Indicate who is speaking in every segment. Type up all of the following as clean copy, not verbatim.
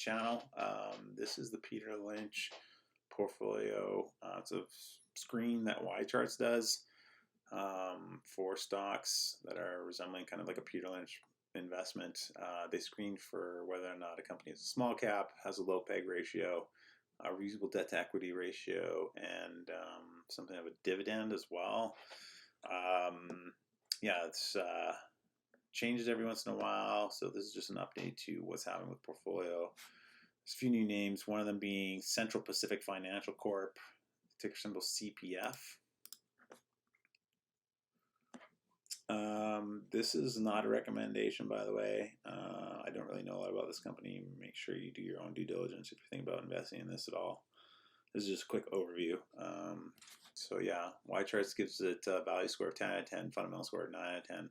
Speaker 1: channel. This is the Peter Lynch Portfolio. It's a screen that YCharts does for stocks that are resembling kind of like a Peter Lynch investment. They screen for whether or not a company is a small cap, has a low PEG ratio, a reasonable debt to equity ratio, and something of a dividend as well. It's changes every once in a while, so this is just an update to what's happening with portfolio. There's a few new names, one of them being Central Pacific Financial Corp, ticker symbol CPF. This is not a recommendation, by the way. I don't really know a lot about this company. Make sure you do your own due diligence if you think about investing in this at all. This is just a quick overview. YCharts gives it a value score of 10 out of 10, fundamental score of 9 out of 10,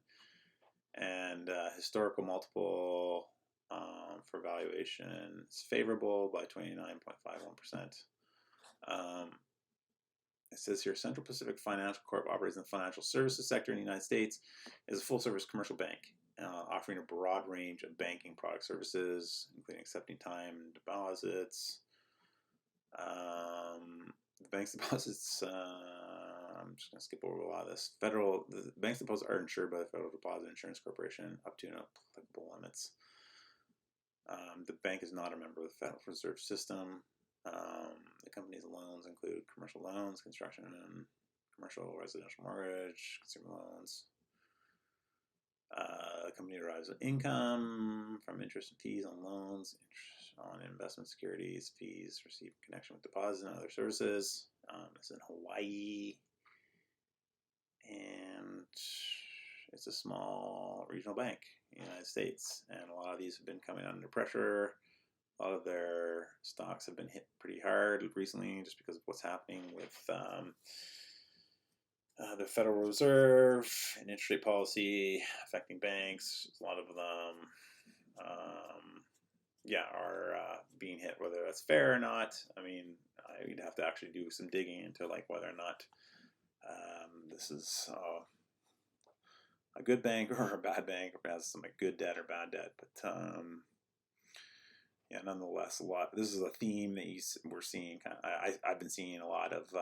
Speaker 1: and historical multiple for valuation is favorable by 29.51%. It says here, Central Pacific Financial Corp operates in the financial services sector in the United States, is a full-service commercial bank, offering a broad range of banking product services, including accepting time deposits. The bank's deposits, I'm just going to skip over a lot of this. The bank's deposits are insured by the Federal Deposit Insurance Corporation up to applicable limits. The bank is not a member of the Federal Reserve System. The company's loans include commercial loans, construction and commercial residential mortgage, consumer loans. The company derives income from interest and fees on loans, interest on investment securities, fees received in connection with deposits and other services. It's in Hawaii, and it's a small regional bank in the United States, and a lot of these have been coming under pressure. A lot of their stocks have been hit pretty hard recently just because of what's happening with the Federal Reserve and interest rate policy affecting banks. A lot of them are being hit, whether that's fair or not. I mean, you'd have to actually do some digging into like whether or not this is a good bank or a bad bank, or has some good debt or bad debt. But nonetheless, this is a theme that we're seeing. I've been seeing a lot of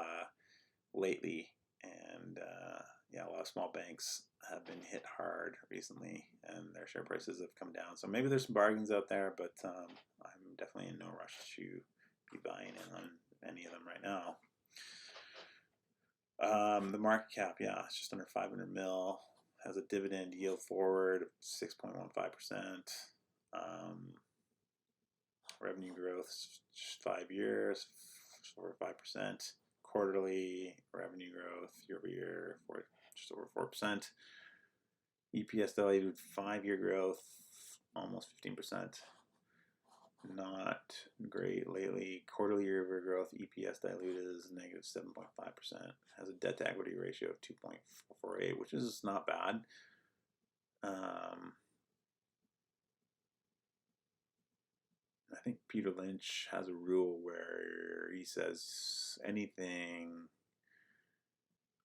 Speaker 1: lately, and a lot of small banks have been hit hard recently, and their share prices have come down. So maybe there's some bargains out there, but I'm definitely in no rush to be buying in on any of them right now. The market cap, it's just under 500 mil. Has a dividend yield forward of 6.15%. Revenue growth, just 5 years, over 5%. Quarterly revenue growth year over year, just over 4%. EPS diluted 5-year growth, almost 15%. Not great lately. Quarterly year-over-year growth, EPS diluted is negative 7.5%. Has a debt to equity ratio of 2.48, which is not bad. I think Peter Lynch has a rule where he says anything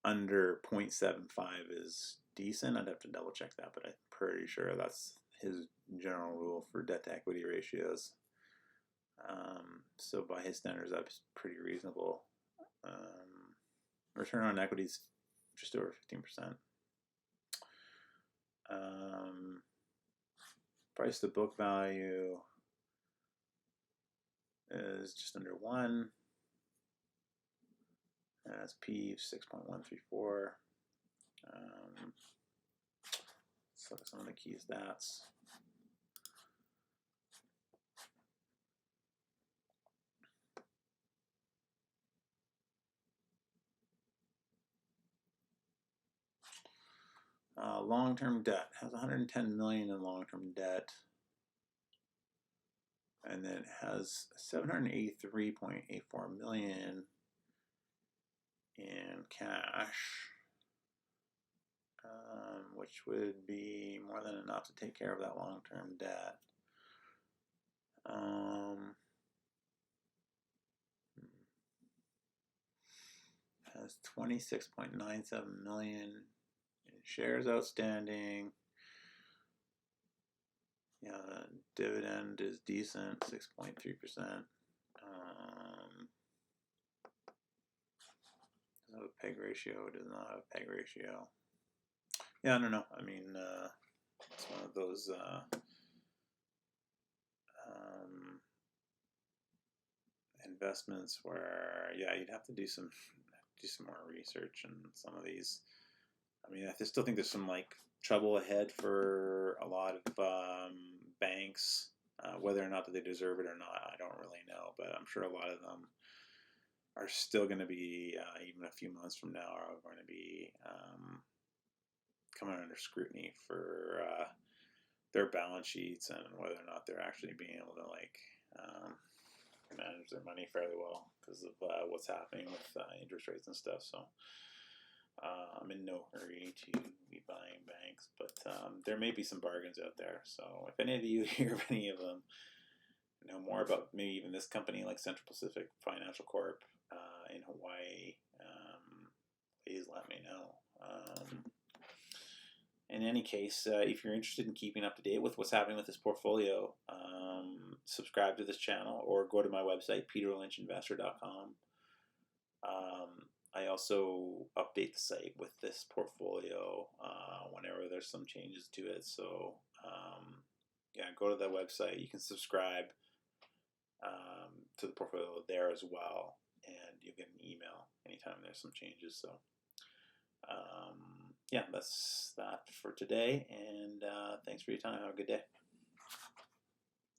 Speaker 1: under 0.75 is decent. I'd have to double check that, but I'm pretty sure that's his general rule for debt to equity ratios. So by his standards, that's pretty reasonable. Return on equity is just over 15%. Price to book value is just under 1. And that's P 6.134. Let's look at some of the key stats. Long-term debt has 110 million in long-term debt, and then it has 783.84 million in cash, which would be more than enough to take care of that long-term debt. Has 26.97 million in shares outstanding. Yeah, dividend is decent, 6.3%. Does it have a peg ratio? Does not have a peg ratio. Yeah, I don't know. I mean, it's one of those investments where, yeah, you'd have to do some more research and some of these. I mean, I still think there's some like trouble ahead for a lot of banks. Whether or not they deserve it or not, I don't really know. But I'm sure a lot of them are still going to be, even a few months from now, are going to be coming under scrutiny for their balance sheets and whether or not they're actually being able to like manage their money fairly well because of what's happening with interest rates and stuff. So I'm in no hurry to be buying banks, but there may be some bargains out there. So if any of you hear of any of them, know more about maybe even this company like Central Pacific Financial Corp in Hawaii, please let me know. In any case, if you're interested in keeping up to date with what's happening with this portfolio, subscribe to this channel or go to my website, peterlynchinvestor.com. I also update the site with this portfolio whenever there's some changes to it. So yeah, go to the website. You can subscribe to the portfolio there as well, and you'll get an email anytime there's some changes. So yeah, that's that for today, and thanks for your time. Have a good day.